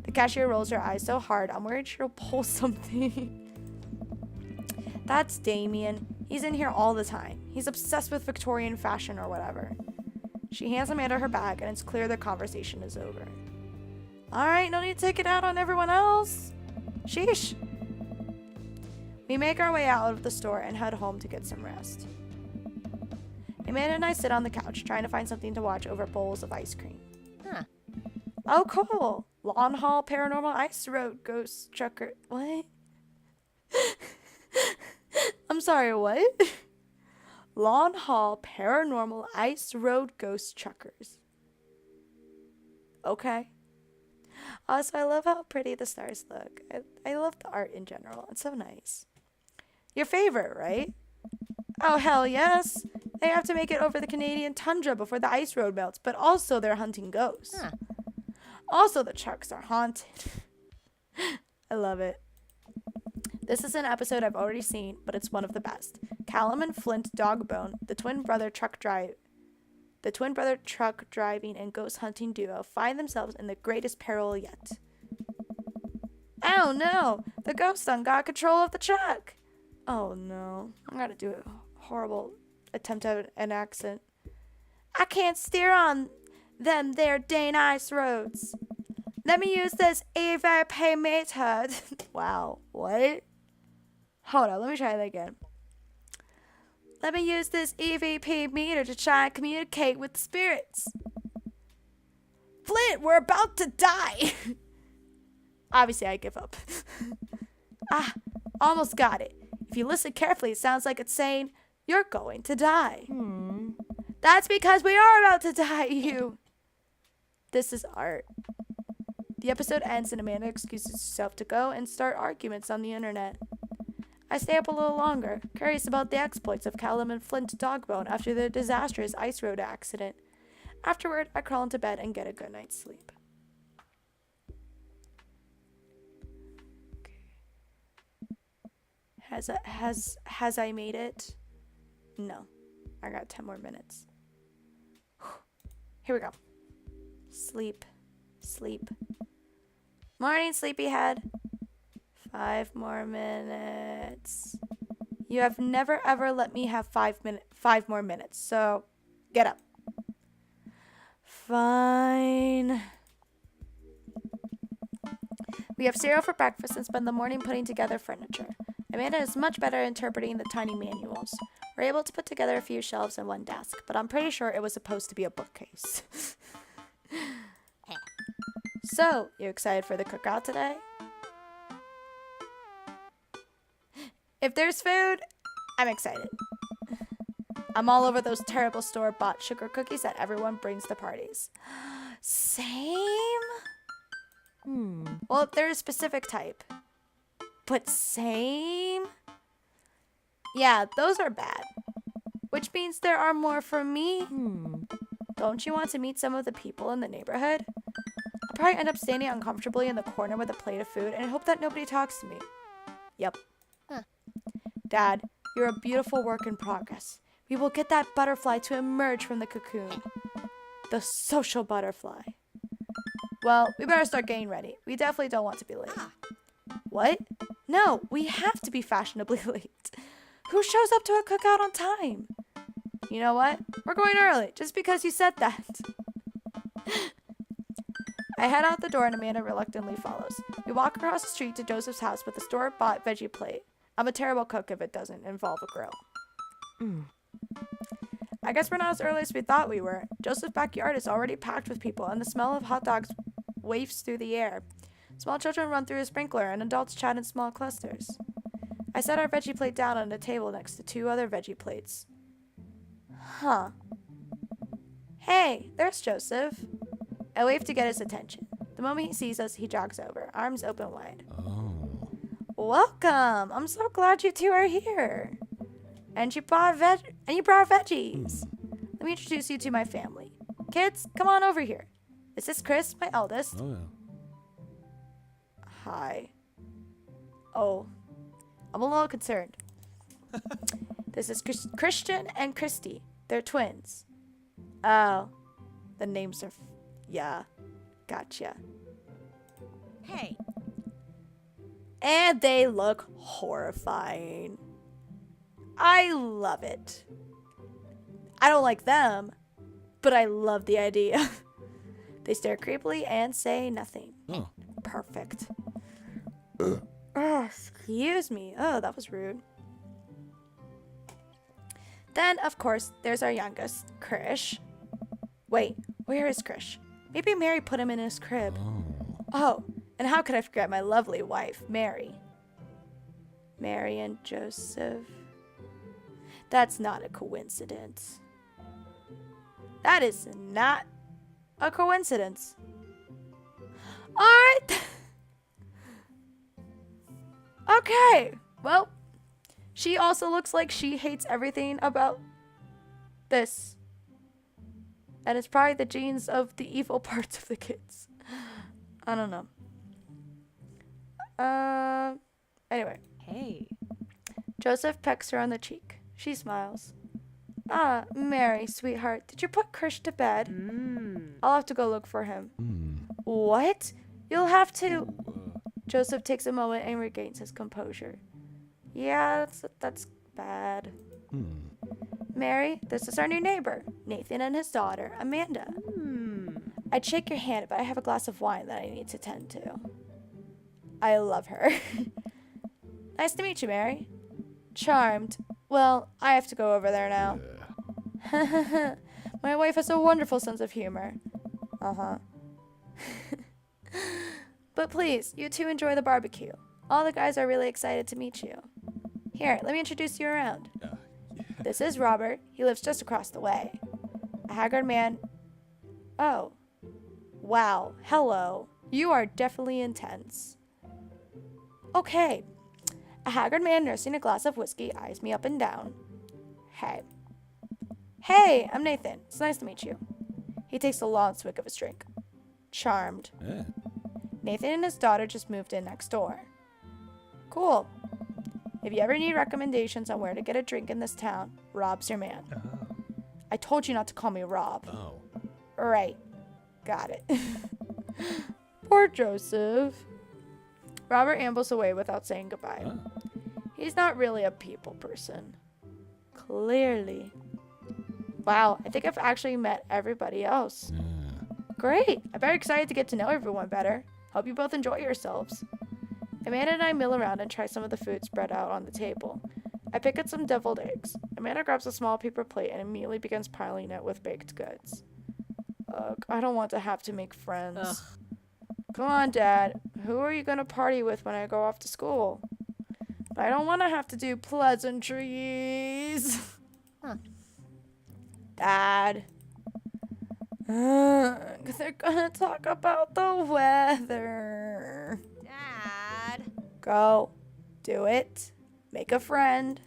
The cashier rolls her eyes so hard, I'm worried she'll pull something. That's Damien. He's in here all the time. He's obsessed with Victorian fashion or whatever. She hands Amanda her bag, and it's clear the conversation is over. Alright, no need to take it out on everyone else. Sheesh. We make our way out of the store and head home to get some rest. Amanda and I sit on the couch, trying to find something to watch over bowls of ice cream. Oh, cool. Lawn Hall Paranormal Ice Road Ghost Trucker. What? I'm sorry, what? Lawn Hall Paranormal Ice Road Ghost Truckers. Okay. Also, I love how pretty the stars look. I love the art in general. It's so nice. Your favorite, right? Oh, hell yes. They have to make it over the Canadian tundra before the ice road melts, but also they're hunting ghosts. Huh. Also, the trucks are haunted. I love it. This is an episode I've already seen, but it's one of the best. Callum and Flint Dogbone, the twin brother truck driving and ghost hunting duo, find themselves in the greatest peril yet. Oh no! The ghost done got control of the truck! Oh no. I gotta do a horrible attempt at an accent. I can't steer on them there Dane ice roads. Let me use this EVP method. Wow, what? Hold on, let me try that again. Let me use this EVP meter to try and communicate with the spirits. Flint, we're about to die. Obviously, I give up. Almost got it. If you listen carefully, it sounds like it's saying, you're going to die. That's because we are about to die, you. This is art. The episode ends and Amanda excuses herself to go and start arguments on the internet. I stay up a little longer, curious about the exploits of Callum and Flint Dogbone after their disastrous ice road accident. Afterward, I crawl into bed and get a good night's sleep. Okay. Has I made it? No. I got 10 more minutes. Here we go. Sleep. Sleep. Morning, sleepyhead. 5 more minutes. You have never ever let me have 5 more minutes, so get up. Fine. We have cereal for breakfast and spend the morning putting together furniture. Amanda is much better at interpreting the tiny manuals. We're able to put together a few shelves and one desk, but I'm pretty sure it was supposed to be a bookcase. So, you excited for the cookout today? If there's food, I'm excited. I'm all over those terrible store-bought sugar cookies that everyone brings to parties. Same? Well, they're a specific type. But same? Yeah, those are bad. Which means there are more for me. Don't you want to meet some of the people in the neighborhood? I'll probably end up standing uncomfortably in the corner with a plate of food and hope that nobody talks to me. Yep. Dad, you're a beautiful work in progress. We will get that butterfly to emerge from the cocoon. The social butterfly. Well, we better start getting ready. We definitely don't want to be late. What? No, we have to be fashionably late. Who shows up to a cookout on time? You know what? We're going early, just because you said that. I head out the door and Amanda reluctantly follows. We walk across the street to Joseph's house with a store-bought veggie plate. I'm a terrible cook if it doesn't involve a grill. I guess we're not as early as we thought we were. Joseph's backyard is already packed with people, and the smell of hot dogs wafts through the air. Small children run through a sprinkler, and adults chat in small clusters. I set our veggie plate down on a table next to 2 other veggie plates. Huh. Hey, there's Joseph. I wave to get his attention. The moment he sees us, he jogs over, arms open wide. Welcome! I'm so glad you 2 are here. And you brought veggies. Let me introduce you to my family. Kids, come on over here. This is Chris, my eldest. Oh, yeah. Hi. Oh, I'm a little concerned. This is Christian and Christy. They're twins. Oh, the names are... yeah, gotcha. Hey. And they look horrifying. I love it. I don't like them, but I love the idea. They stare creepily and say nothing. Oh. Perfect. Oh, excuse me. Oh, that was rude. Then, of course, there's our youngest, Krish. Wait, where is Krish? Maybe Mary put him in his crib. Oh, and how could I forget my lovely wife, Mary? Mary and Joseph. That's not a coincidence. That is not a coincidence. Okay, well, she also looks like she hates everything about this. And it's probably the genes of the evil parts of the kids. I don't know. Anyway. Hey. Joseph pecks her on the cheek. She smiles. Ah, Mary, sweetheart, did you put Krish to bed? I'll have to go look for him. What? You'll have to... Joseph takes a moment and regains his composure. Yeah, that's bad. Mary, this is our new neighbor, Nathan and his daughter, Amanda. I'd shake your hand, but I have a glass of wine that I need to tend to. I love her. Nice to meet you, Mary. Charmed. Well, I have to go over there now. My wife has a wonderful sense of humor. Uh-huh. But please, you two enjoy the barbecue. All the guys are really excited to meet you. Here, let me introduce you around. This is Robert. He lives just across the way. A haggard man. Oh. Wow. Hello. You are definitely intense. Okay. A haggard man nursing a glass of whiskey eyes me up and down. Hey. Hey, I'm Nathan. It's nice to meet you. He takes a long swig of his drink. Charmed. Nathan and his daughter just moved in next door. Cool. If you ever need recommendations on where to get a drink in this town, Rob's your man. I told you not to call me Rob. Right. Got it. Poor Joseph. Robert ambles away without saying goodbye. He's not really a people person. Clearly. Wow, I think I've actually met everybody else. Great. I'm very excited to get to know everyone better. Hope you both enjoy yourselves. Amanda and I mill around and try some of the food spread out on the table. I pick at some deviled eggs. Amanda grabs a small paper plate and immediately begins piling it with baked goods. Ugh, I don't want to have to make friends. Ugh. Come on, Dad. Who are you going to party with when I go off to school? I don't want to have to do pleasantries. Dad. They're gonna talk about the weather. Dad. Go. Do it. Make a friend.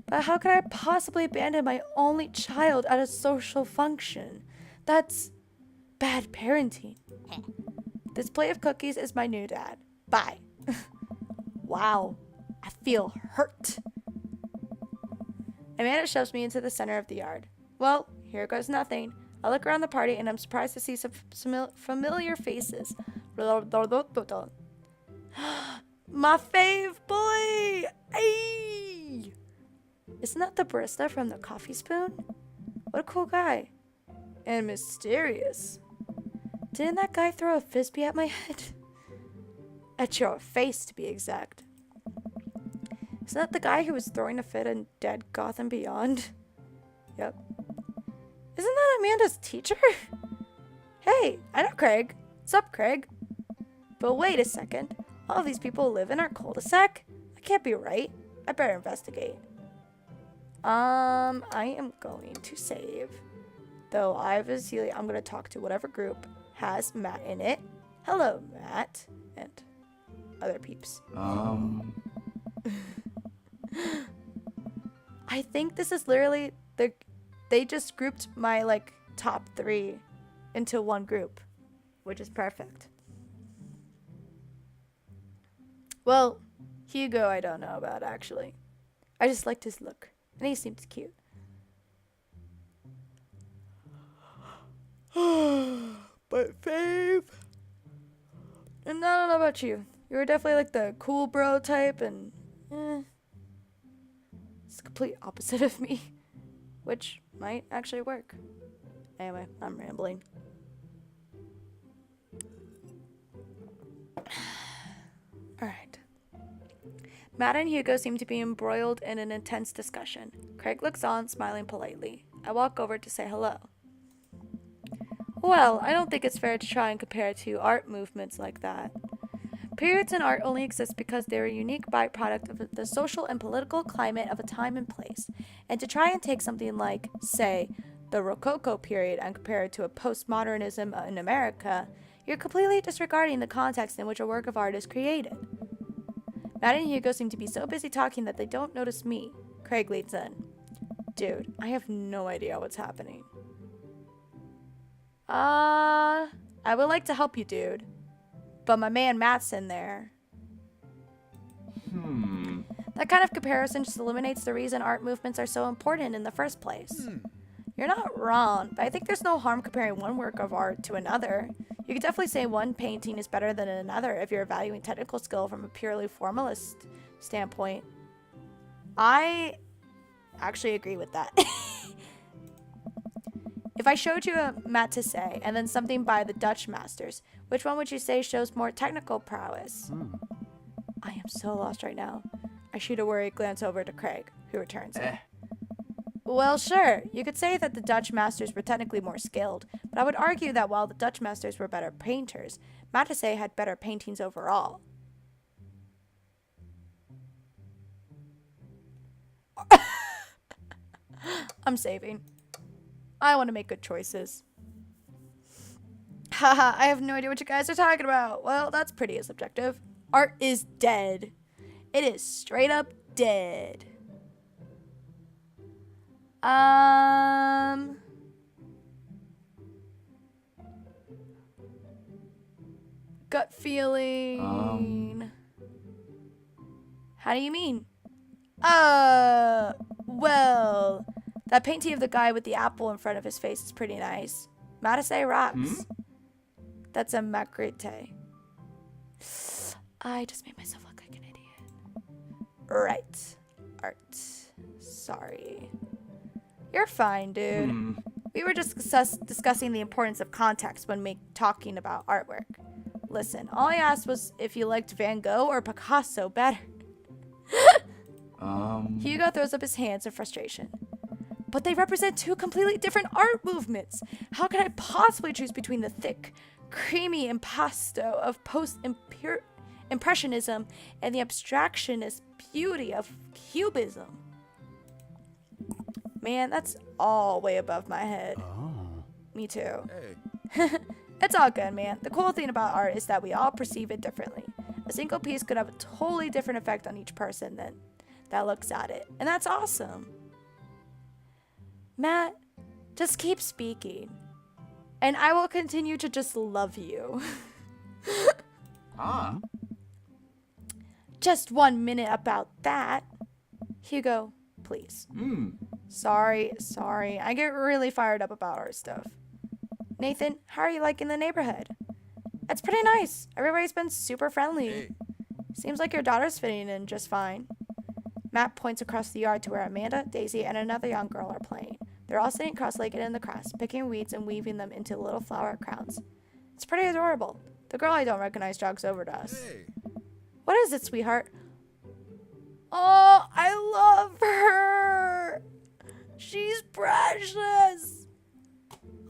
But how could I possibly abandon my only child at a social function? That's bad parenting. This plate of cookies is my new dad. Bye. Wow. I feel hurt. Amanda shoves me into the center of the yard. Well, here goes nothing. I look around the party and I'm surprised to see some familiar faces. My fave boy! Hey! Isn't that the barista from the Coffee Spoon? What a cool guy. And mysterious. Didn't that guy throw a frisbee at my head? At your face, to be exact. Isn't that the guy who was throwing a fit in Dead Gotham Beyond? Yep. Isn't that Amanda's teacher? Hey, I know Craig. Sup, Craig? But wait a second. All of these people live in our cul-de-sac? That can't be right. I better investigate. I am going to save. Though obviously I'm going to talk to whatever group has Matt in it. Hello, Matt. And other peeps. I think this is literally they just grouped my like top 3 into one group, which is perfect. Well, Hugo I don't know about actually. I just liked his look and he seems cute. But fave. And I don't know about you. You were definitely like the cool bro type and it's the complete opposite of me. Which might actually work. Anyway, I'm rambling. Alright. Matt and Hugo seem to be embroiled in an intense discussion. Craig looks on, smiling politely. I walk over to say hello. Well, I don't think it's fair to try and compare two art movements like that. Periods in art only exist because they're a unique byproduct of the social and political climate of a time and place. And to try and take something like, say, the Rococo period and compare it to a postmodernism in America, you're completely disregarding the context in which a work of art is created. Matt and Hugo seem to be so busy talking that they don't notice me. Craig leads in. Dude, I have no idea what's happening. I would like to help you, dude. But my man Matt's in there. That kind of comparison just eliminates the reason art movements are so important in the first place. You're not wrong, but I think there's no harm comparing one work of art to another. You could definitely say one painting is better than another if you're evaluating technical skill from a purely formalist standpoint. I actually agree with that. If I showed you a Matisse and then something by the Dutch masters, which one would you say shows more technical prowess? I am so lost right now. I shoot a worried glance over to Craig, who returns it. Well, sure. You could say that the Dutch masters were technically more skilled, but I would argue that while the Dutch masters were better painters, Matisse had better paintings overall. I'm saving. I want to make good choices. Haha, I have no idea what you guys are talking about. Well, that's pretty subjective. Art is dead. It is straight up dead. Gut feeling. How do you mean? Well, that painting of the guy with the apple in front of his face is pretty nice. Matisse rocks. That's a Magritte. I just made myself look like an idiot. Right. Art. Sorry. You're fine, dude. We were just discussing the importance of context when talking about artwork. Listen, all I asked was if you liked Van Gogh or Picasso better. Hugo throws up his hands in frustration. But they represent two completely different art movements. How can I possibly choose between the thick, creamy impasto of post-impressionism and the abstractionist beauty of cubism? Man, that's all way above my head. Me too. Hey. It's all good, man. The cool thing about art is that we all perceive it differently. A single piece could have a totally different effect on each person that looks at it. And that's awesome. Matt, just keep speaking. And I will continue to just love you. Just 1 minute about that. Hugo, please. Sorry. I get really fired up about art stuff. Nathan, how are you liking the neighborhood? It's pretty nice. Everybody's been super friendly. Hey. Seems like your daughter's fitting in just fine. Matt points across the yard to where Amanda, Daisy, and another young girl are playing. They're all sitting cross-legged in the grass, picking weeds and weaving them into little flower crowns. It's pretty adorable. The girl I don't recognize jogs over to us. Hey. What is it, sweetheart? Oh, I love her. She's precious.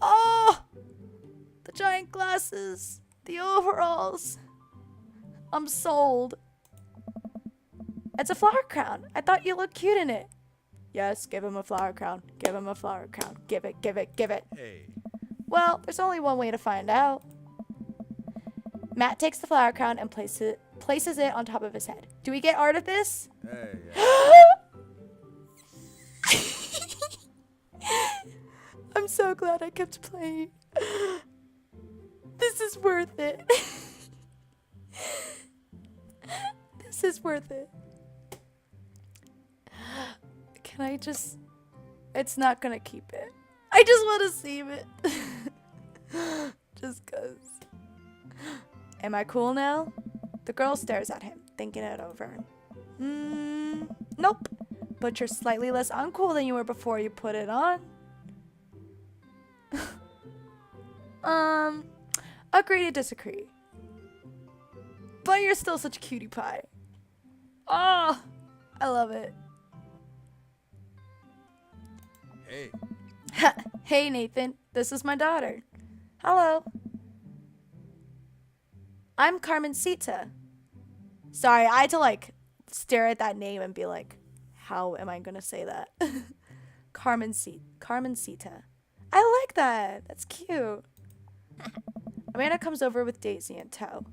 Oh, the giant glasses, the overalls. I'm sold. It's a flower crown. I thought you looked cute in it. Yes, give him a flower crown. Give him a flower crown. Give it. Hey. Well, there's only one way to find out. Matt takes the flower crown and places it on top of his head. Do we get art of this? Hey. I'm so glad I kept playing. This is worth it. This is worth it. Can I just... It's not gonna keep it. I just want to save it. Just cause. Am I cool now? The girl stares at him, thinking it over. Nope. But you're slightly less uncool than you were before you put it on. Agree to disagree. But you're still such a cutie pie. Oh, I love it. Hey. Hey, Nathan. This is my daughter. Hello. I'm Carmencita. Sorry, I had to, stare at that name and be like, how am I going to say that? Carmencita. I like that. That's cute. Amanda comes over with Daisy in tow.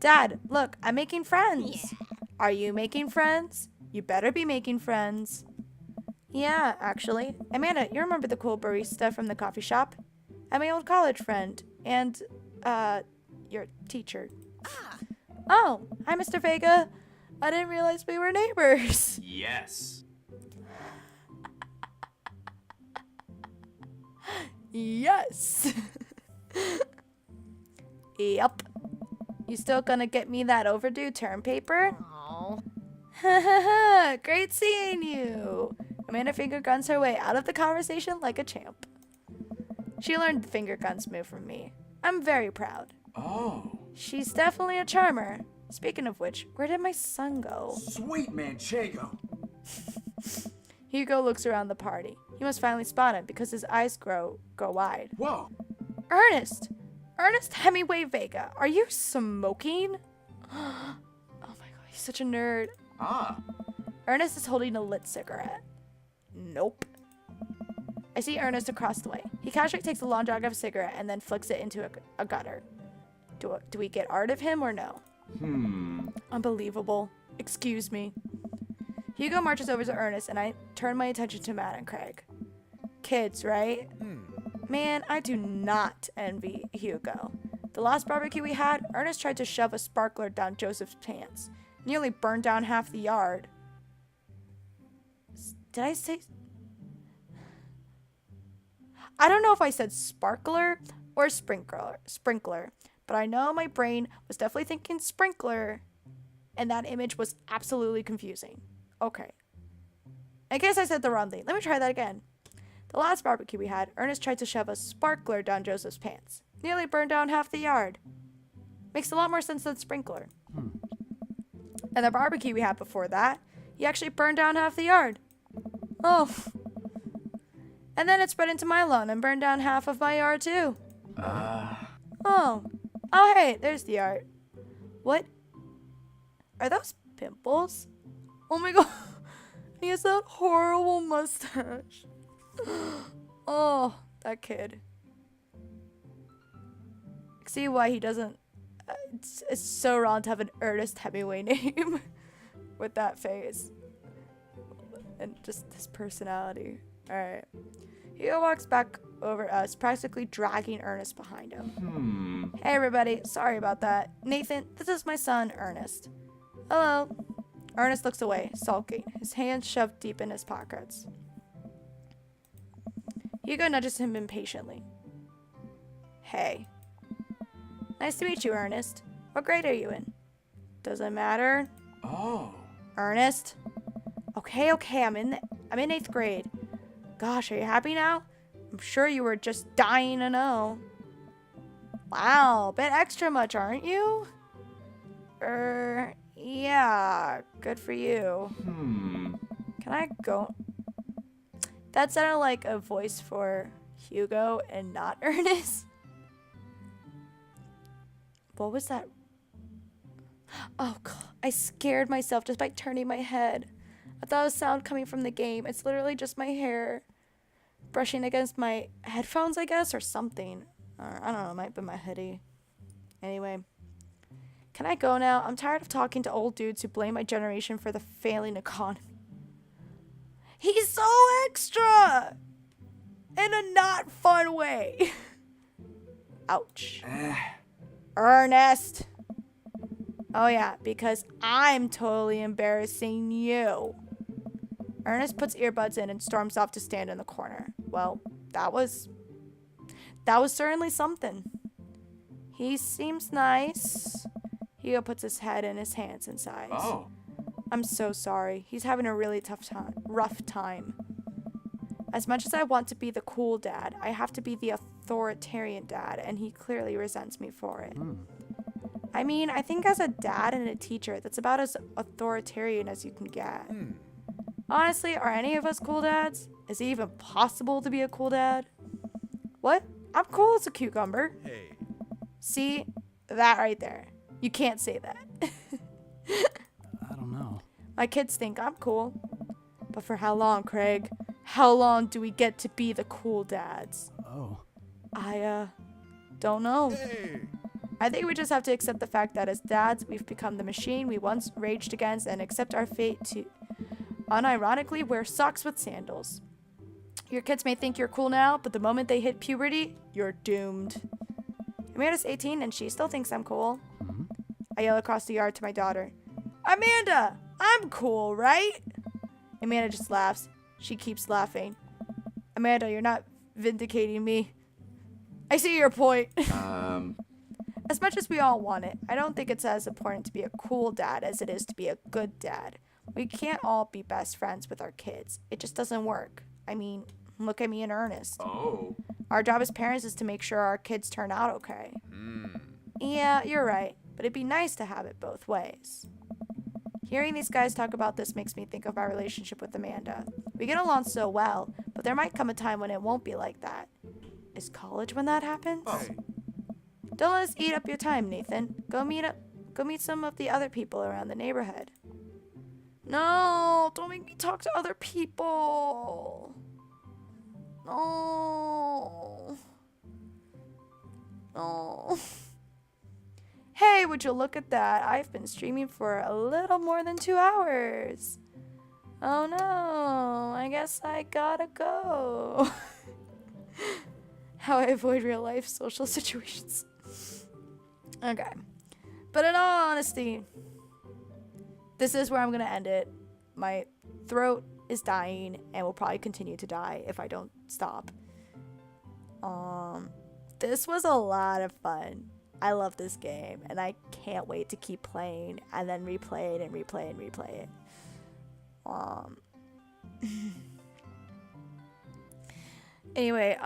Dad, look, I'm making friends. Are you making friends? You better be making friends. Yeah, actually. Amanda, you remember the cool barista from the coffee shop? I'm my old college friend. And, your teacher. Ah, Oh, hi, Mr. Vega. I didn't realize we were neighbors. Yes. Yes. Yup. You still gonna get me that overdue term paper? oh. Great seeing you. Amanda finger guns her way out of the conversation like a champ. She learned the finger guns move from me. I'm very proud. Oh. She's definitely a charmer. Speaking of which, where did my son go? Sweet Manchego. Hugo looks around the party. He must finally spot him because his eyes go wide. Whoa. Ernest! Ernest Hemingway Vega, are you smoking? Oh my god, he's such a nerd. Ah. Ernest is holding a lit cigarette. Nope. I see Ernest across the way. He casually takes a long drag of a cigarette and then flicks it into a gutter. Do we get art of him or no? Unbelievable. Excuse me. Hugo marches over to Ernest and I turn my attention to Matt and Craig. Kids, right? Man, I do not envy Hugo. The last barbecue we had, Ernest tried to shove a sparkler down Joseph's pants. Nearly burned down half the yard. Did I say... I don't know if I said sparkler or sprinkler, but I know my brain was definitely thinking sprinkler, and that image was absolutely confusing. Okay. I guess I said the wrong thing. Let me try that again. The last barbecue we had, Ernest tried to shove a sparkler down Joseph's pants. Nearly burned down half the yard. Makes a lot more sense than sprinkler. And the barbecue we had before that, he actually burned down half the yard. Oh. And then it spread into my lawn and burned down half of my yard too. Oh. Oh hey, there's the art. What? Are those pimples? Oh my god. He has that horrible mustache. Oh, that kid. See why he doesn't... it's so wrong to have an Ernest Hemingway name with that face. And just this personality. Alright. Hugo walks back over us, practically dragging Ernest behind him. Hey everybody, sorry about that. Nathan, this is my son, Ernest. Hello. Ernest looks away, sulking, his hands shoved deep in his pockets. Hugo nudges him impatiently. Hey. Nice to meet you, Ernest. What grade are you in? Does it matter? Oh. Ernest? Okay, I'm in 8th grade. Gosh, are you happy now? I'm sure you were just dying to know. Wow, bit extra much, aren't you? Yeah, good for you. Can I go? That sounded like a voice for Hugo and not Ernest. What was that? Oh, God. I scared myself just by turning my head. I thought it was sound coming from the game. It's literally just my hair brushing against my headphones, I guess, or something. Or, I don't know. It might be my hoodie. Anyway. Can I go now? I'm tired of talking to old dudes who blame my generation for the failing economy. He's so extra! In a not fun way. Ouch. Ernest! Oh yeah, because I'm totally embarrassing you. Ernest puts earbuds in and storms off to stand in the corner. Well, that was certainly something. He seems nice. Hugo puts his head in his hands and sighs. Oh. I'm so sorry. He's having a really rough time. As much as I want to be the cool dad, I have to be the authoritarian dad, and he clearly resents me for it. I mean, I think as a dad and a teacher, that's about as authoritarian as you can get. Honestly, are any of us cool dads? Is it even possible to be a cool dad? What? I'm cool as a cucumber. Hey. See? That right there. You can't say that. I don't know. My kids think I'm cool. But for how long, Craig? How long do we get to be the cool dads? Oh. I, don't know. Hey. I think we just have to accept the fact that as dads, we've become the machine we once raged against and accept our fate to unironically wear socks with sandals. Your kids may think you're cool now, but the moment they hit puberty, you're doomed. Amanda's 18 and she still thinks I'm cool. I yell across the yard to my daughter. Amanda, I'm cool, right? Amanda just laughs. She keeps laughing. Amanda, you're not vindicating me. I see your point. As much as we all want it, I don't think it's as important to be a cool dad as it is to be a good dad. We can't all be best friends with our kids. It just doesn't work. I mean, look at me and Ernest. Oh. Our job as parents is to make sure our kids turn out okay. Yeah, you're right, but it'd be nice to have it both ways. Hearing these guys talk about this makes me think of our relationship with Amanda. We get along so well, but there might come a time when it won't be like that. Is college when that happens? Hey. Don't let us eat up your time, Nathan. Go meet some of the other people around the neighborhood. No, don't make me talk to other people. No. No. Hey, would you look at that? I've been streaming for a little more than 2 hours. Oh no, I guess I gotta go. How I avoid real life social situations. Okay. But in all honesty, this is where I'm gonna end it. My throat is dying and will probably continue to die if I don't stop. This was a lot of fun. I love this game and I can't wait to keep playing and then replay it and replay and replay it. Anyway,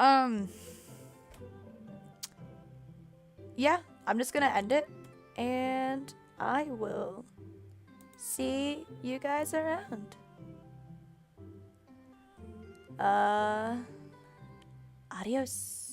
yeah, I'm just gonna end it and I will see you guys around. Adios.